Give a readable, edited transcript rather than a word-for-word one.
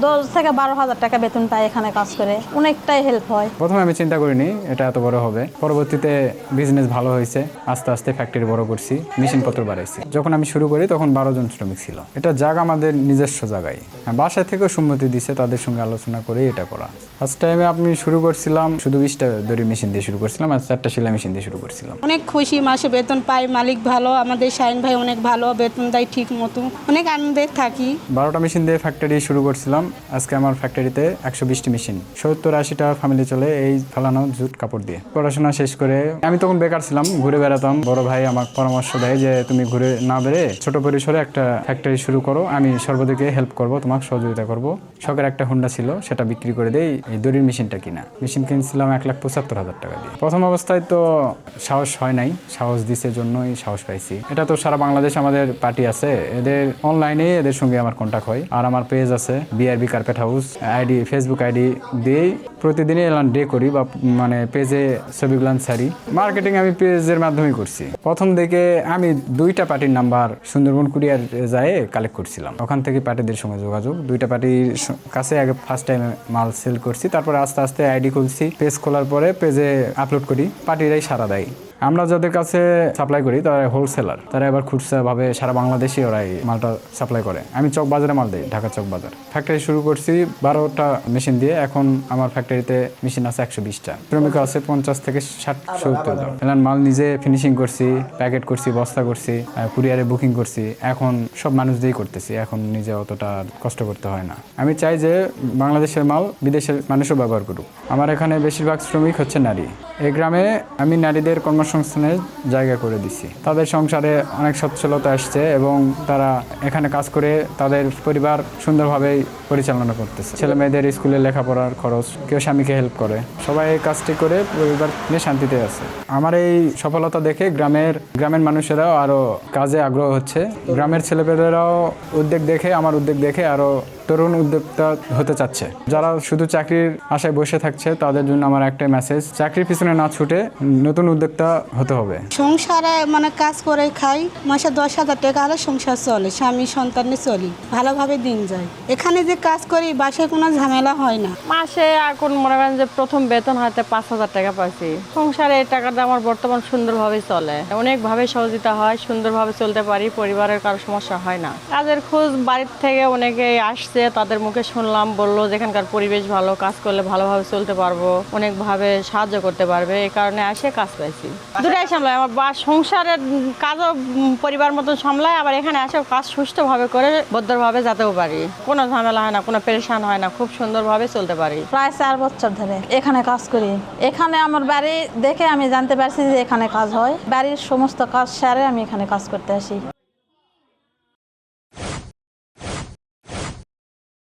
10 থেকে 12,000 টাকা বেতন পাই এখানে কাজ করে, অনেকটাই হেল্প হয়। প্রথমে আমি চিন্তা করিনি এটা এত বড় হবে, পরবর্তীতে বিজনেস ভালো হয়েছে, আস্তে আস্তে ফ্যাক্টরি বড় করছি, মেশিনপত্র বাড়াইছি। যখন আমি শুরু করি তখন 12 জন শ্রমিক ছিল। এটা জায়গা আমাদের নিজস্ব জায়গায়, বাসা থেকেও সম্মতি দিছে, তাদের সঙ্গে আলোচনা করে এটা করা। ফার্স্ট টাইমে আমি শুরু করছিলাম শুধু 20টা দড়ি মেশিন দিয়ে শুরু করছিলাম, আর 4টা সেলাই মেশিন দিয়ে শুরু করছিলাম। অনেক খুশি, মাসে বেতন পাই, মালিক ভালো, আমাদের শাহিন ভাই অনেক ভালো, বেতন দেয় ঠিক মতো, অনেক আনন্দে থাকি। 12টা মেশিন দিয়ে ফ্যাক্টরি শুরু করছিলাম, আজকে আমার ফ্যাক্টরিতে 120টি মেশিন, 70-80টা ফ্যামিলি চলে এই ফেলানো জুট কাপড় দিয়ে। পড়াশোনা শেষ করে আমি তখন বেকার ছিলাম, ঘুরে বেড়াতাম। বড় ভাই আমাকে পরামর্শ দেয় যে তুমি ঘুরে না বেড়ে ছোট পরিসরে একটা ফ্যাক্টরি শুরু করো, আমি সর্বদিকে হেল্প করব, তোমাকে সহযোগিতা করব। শখের একটা হুন্ডা ছিল, সেটা বিক্রি করে দেই এই দড়ির মেশিনটা কিনা। মেশিন কিনছিলাম 1,75,000 টাকা দিয়ে। প্রথম অবস্থায় তো সাহস হয় নাই, সাহস দিছে জন্যই সাহস পাইছি। এটা তো সারা বাংলাদেশ আমাদের পার্টি আছে, এদের অনলাইনে এদের সঙ্গে আমার কন্ট্যাক্ট হয়। আর আমার পেজ আছে BRB carpet house ID, Facebook ID দিয়েই প্রতিদিনই এলান ডে করি, বা মানে পেজে ছবিগুলান ছাড়ি। মার্কেটিং আমি পেজের মাধ্যমেই করছি। প্রথম দিকে আমি 2টা পার্টির নাম্বার সুন্দরবন কুরিয়ার যায় কালেক্ট করছিলাম, ওখান থেকে পার্টিদের সঙ্গে যোগাযোগ। 2টা পার্টির কাছে আগে ফার্স্ট টাইম মাল সেল করছি, তারপরে আস্তে আস্তে আইডি খুলছি। পেজ খোলার পরে পেজে আপলোড করি, পার্টিরাই সারা দেয়। আমরা যাদের কাছে সাপ্লাই করি তারা হোলসেলার, তারা এবার খুচরা ভাবে সারা বাংলাদেশে ওরাই মালটা সাপ্লাই করে। আমি চক বাজারে মাল দিই, ঢাকা চক বাজার। ফ্যাক্টরি শুরু করছি 12টা মেশিন দিয়ে, এখন আমার ফ্যাক্টরিতে মেশিন আছে 120টা, শ্রমিক আছে 50 থেকে 60-70 জন। এলান মাল নিজে ফিনিশিং করছি, প্যাকেট করছি, বস্তা করছি, কুরিয়ারে বুকিং করছি। এখন সব মানুষ দিয়েই করতেছি, এখন নিজে অতটা কষ্ট করতে হয় না। আমি চাই যে বাংলাদেশের মাল বিদেশের মানুষও ব্যবহার করুক। আমার এখানে বেশিরভাগ শ্রমিক হচ্ছে নারী। এই গ্রামে আমি নারীদের কর্মসংস্থানের জায়গা করে দিছি, তাদের সংসারে অনেক সচ্ছলতা আসছে এবং তারা এখানে কাজ করে তাদের পরিবার সুন্দরভাবে পরিচালনা করতেছে। ছেলে মেয়েদের স্কুলে লেখাপড়ার খরচ, কেউ স্বামীকে হেল্প করে, সবাই এই কাজটি করে পরিবার নিয়ে শান্তিতে আছে। আমার এই সফলতা দেখে গ্রামের মানুষেরাও আরো কাজে আগ্রহ হচ্ছে। গ্রামের ছেলেপেলেরাও উদ্যোগ দেখে, আমার উদ্যোগ দেখে আরো তরুণ উদ্যোক্তা হতে চাচ্ছে। যারা শুধু চাকরির আশায় বসে থাকছে তাদের জন্য আমার একটাই মেসেজ, চাকরির পিছনে না ছুটে নতুন উদ্যোক্তা হতে হবে। সংসারে মানে কাজ করে খাই, মাসে 10,000 টাকা হলে সংসার চলে, স্বামী সন্তানে চলি, ভালোভাবে দিন যায়। এখানে যে কাজ করি বাসায় কোনো ঝামেলা হয় না। মাসে এখন মনে করেন যে প্রথম বেতন হয়তো 5,000 টাকা পাইছি। সংসারে এই টাকাটা আমার বর্তমান সুন্দরভাবে চলে, অনেকভাবে সহযোগিতা হয়, সুন্দরভাবে চলতে পারি, পরিবারের কারো সমস্যা হয় না। কাজের খোঁজ বাড়ির থেকে অনেকেই আসছে, তাদের মুখে শুনলাম, বললো যেখানকার পরিবেশ ভালো, কাজ করলে ভালোভাবে চলতে পারবো, অনেকভাবে সাহায্য করতে পারবে, এই কারণে আসে কাজ পাইছি। দুটাই সামলায়, আমার বা সংসারের কাজও পরিবার মতো সামলায়, আবার এখানে আসেও কাজ সুষ্ঠুভাবে করে ভদ্রভাবে যেতেও পারি, কোনো ঝামেলা হয় না, কোনো পেরেশান হয় না, খুব সুন্দরভাবে চলতে পারি। প্রায় 4 বছর ধরে এখানে কাজ করি। এখানে আমার বাড়ি দেখে আমি জানতে পারছি যে এখানে কাজ হয়, বাড়ির সমস্ত কাজ সেরে আমি এখানে কাজ করতে আসি।